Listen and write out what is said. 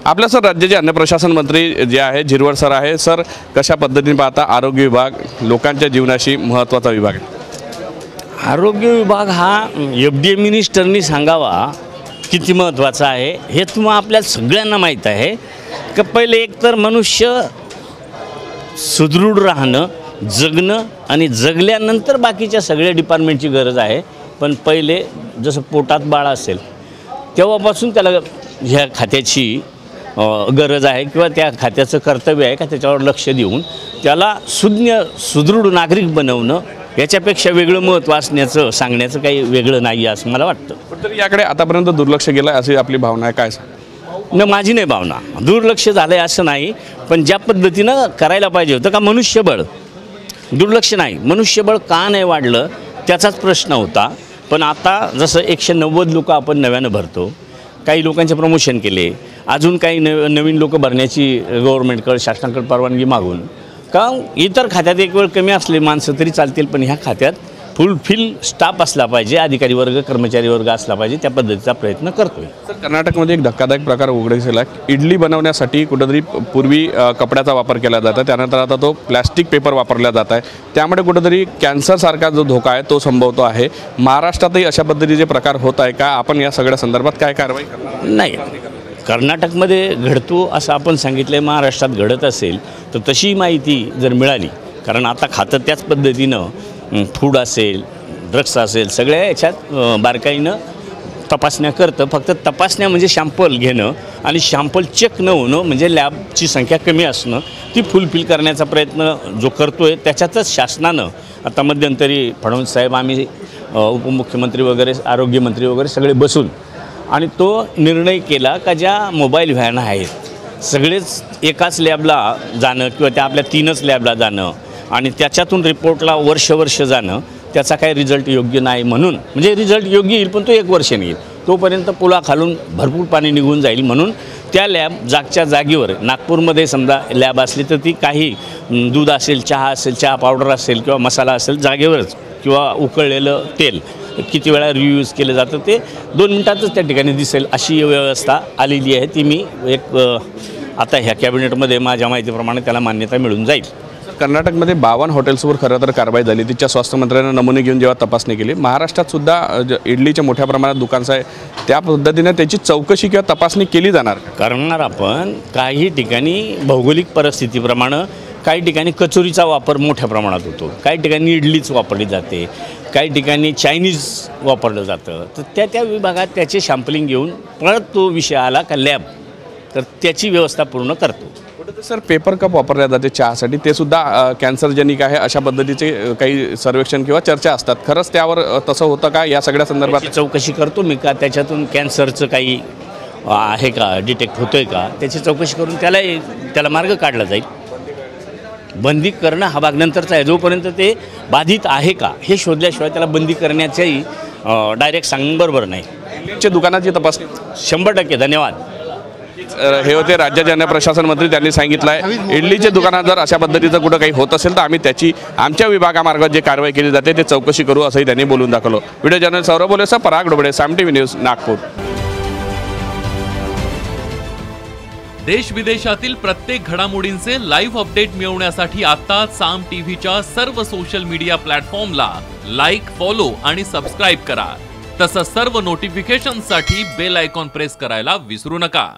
आपल्या सर राज्याचे अन्न प्रशासन मंत्री जे आहे झिरवळ सर आहे। सर, कशा पद्धतीने पाहता आरोग्य विभाग लोकांच्या जीवनाशी महत्त्वाचा विभाग आहे? आरोग्य विभाग हा FDA मिनिस्टरनी सांगावा किती महत्त्वाचा आहे हे तुम्हा आपल्या सगळ्यांना माहीत आहे की पहिले एकतर मनुष्य सुदृढ राहणं, जगणं आणि जगल्यानंतर बाकीच्या सगळ्या डिपार्टमेंटची गरज आहे। पण पहिले जसं पोटात बाळ असेल तेव्हापासून त्याला ह्या खात्याची गरज आहे किंवा त्या खात्याचं कर्तव्य आहे का त्याच्यावर लक्ष देऊन त्याला सुदृढ नागरिक बनवणं, याच्यापेक्षा वेगळं महत्त्व असण्याचं सांगण्याचं काही वेगळं नाही असं मला वाटतं। पण तरी याकडे आतापर्यंत दुर्लक्ष केलं आहे अशी आपली भावना आहे, काय न माझी नाही भावना, दुर्लक्ष झालं आहे असं नाही, पण ज्या पद्धतीनं करायला पाहिजे होतं का मनुष्यबळ, दुर्लक्ष नाही, मनुष्यबळ का नाही वाढलं त्याचाच प्रश्न होता। पण आता जसं 190 लोक आपण नव्यानं भरतो, काही लोकांचे प्रमोशन केले, अजून काही नवीन लोक भरण्याची गव्हर्नमेंटकडे शासनाकडे परवानगी मागून का इतर खात्यात एक वेळ कमी असले माणसं तरी चालतील, पण ह्या खात्यात फुलफिल स्टाफ असला पाहिजे, अधिकारी वर्ग कर्मचारी वर्ग असला पाहिजे, त्या पद्धतीचा प्रयत्न करतोय। तर कर्नाटकमध्ये एक धक्कादायक प्रकार उघडकीस आला। इडली बनवण्यासाठी कुठेतरी पूर्वी कपड्याचा वापर केला जातो, त्यानंतर आता तो प्लॅस्टिक पेपर वापरला जात आहे, त्यामुळे कुठेतरी कॅन्सरसारखा जो धोका आहे तो संभवतो आहे। महाराष्ट्रातही अशा पद्धतीचे प्रकार होत आहे का? आपण या सगळ्या संदर्भात काय कारवाई करणार? नाही, कर्नाटकमध्ये घडतो असं आपण सांगितलं, महाराष्ट्रात घडत असेल तर तशी माहिती जर मिळाली, कारण आता खातं त्याच पद्धतीनं फूड असेल, ड्रग्स असेल, सगळ्या याच्यात बारकाईनं तपासण्या करतं। फक्त तपासण्या म्हणजे शॅम्पल घेणं आणि शॅम्पल चेक न होणं म्हणजे लॅबची संख्या कमी असणं, ती फुलफिल करण्याचा प्रयत्न जो करतो आहे त्याच्यातच शासनानं आता मध्यंतरी फडणवीस साहेब, आम्ही उपमुख्यमंत्री वगैरे, आरोग्यमंत्री वगैरे सगळे बसून आणि तो निर्णय केला का ज्या मोबाईल व्हॅन आहेत सगळेच एकाच लॅबला जाणं किंवा त्या आपल्या 3च लॅबला जाणं आणि त्याच्यातून रिपोर्टला वर्ष जाणं, त्याचा काही रिझल्ट योग्य नाही म्हणून, म्हणजे रिझल्ट योग्य येईल पण तो 1 वर्ष येईल, तोपर्यंत पुलाखालून भरपूर पाणी निघून जाईल, म्हणून त्या लॅब जागच्या जागेवर नागपूरमध्ये समजा लॅब असली तर ती काही दूध असेल, चहा असेल, चहा पावडर असेल किंवा मसाला असेल जागेवरच, किंवा उकळलेलं तेल किती वेळा रियूज केलं जातं ते 2 मिनिटातच त्या ठिकाणी दिसेल अशी व्यवस्था आलेली आहे। ती मी आता ह्या कॅबिनेटमध्ये माझ्या माहितीप्रमाणे त्याला मान्यता मिळून जाईल। कर्नाटकमध्ये 52 हॉटेल्सवर खरं तर कारवाई झाली, तिच्या स्वास्थ्य मंत्र्यांना नमुने घेऊन जेव्हा तपासणी केली। महाराष्ट्रात सुद्धा इडलीच्या मोठ्या प्रमाणात दुकानं आहे, त्या पद्धतीने त्याची चौकशी किंवा तपासणी केली जाणार करणार आपण। काही ठिकाणी भौगोलिक परिस्थितीप्रमाणे काही ठिकाणी कचोरीचा वापर मोठ्या प्रमाणात होतो, काही ठिकाणी इडलीच वापरली जाते, काही ठिकाणी चायनीज वापरलं जातं, तर त्या विभागात त्याचे सॅम्पलिंग घेऊन परत तो विषय आला का लॅब, तर त्याची व्यवस्था पूर्ण करतो। सर, पेपर कप वापरले जाते चहासाठी, ते सुद्धा कॅन्सरजनिक आहे अशा पद्धतीचे काही सर्वेक्षण किंवा चर्चा असतात, खरंच त्यावर तसं होतं का? या सगळ्या संदर्भात चौकशी करतो मी का त्याच्यातून कॅन्सरचं काही आहे का, डिटेक्ट होतोय का, त्याची चौकशी करून त्याला मार्ग काढला जाईल। बंदी करणं हा भाग नंतरचा आहे, जोपर्यंत ते बाधित आहे का हे शोधल्याशिवाय त्याला बंदी करण्याच्याही डायरेक्ट सांगणं बरोबर नाही। इडलीच्या दुकानाची तपासणी 100%। धन्यवाद। हे होते राज्याचे अन्न प्रशासन मंत्री, त्यांनी सांगितलं आहे इडलीचे दुकानात जर अशा पद्धतीचं कुठं काही होत असेल तर आम्ही त्याची आमच्या विभागामार्फत जे कारवाई केली जाते ते चौकशी करू असंही त्यांनी बोलून दाखवलं। व्हिडिओ जर्नलिस्ट सौरभ बोलेसह पराग डोबळे, साम टीव्ही न्यूज, नागपूर। देश विदेशातील प्रत्येक घडामोडींचे लाईव्ह अपडेट मिळवण्यासाठी आता साम टीव्हीच्या सर्व सोशल मीडिया प्लॅटफॉर्मला लाईक, फॉलो आणि सबस्क्राईब करा। तसंच सर्व नोटिफिकेशनसाठी बेल आयकॉन प्रेस करायला विसरू नका।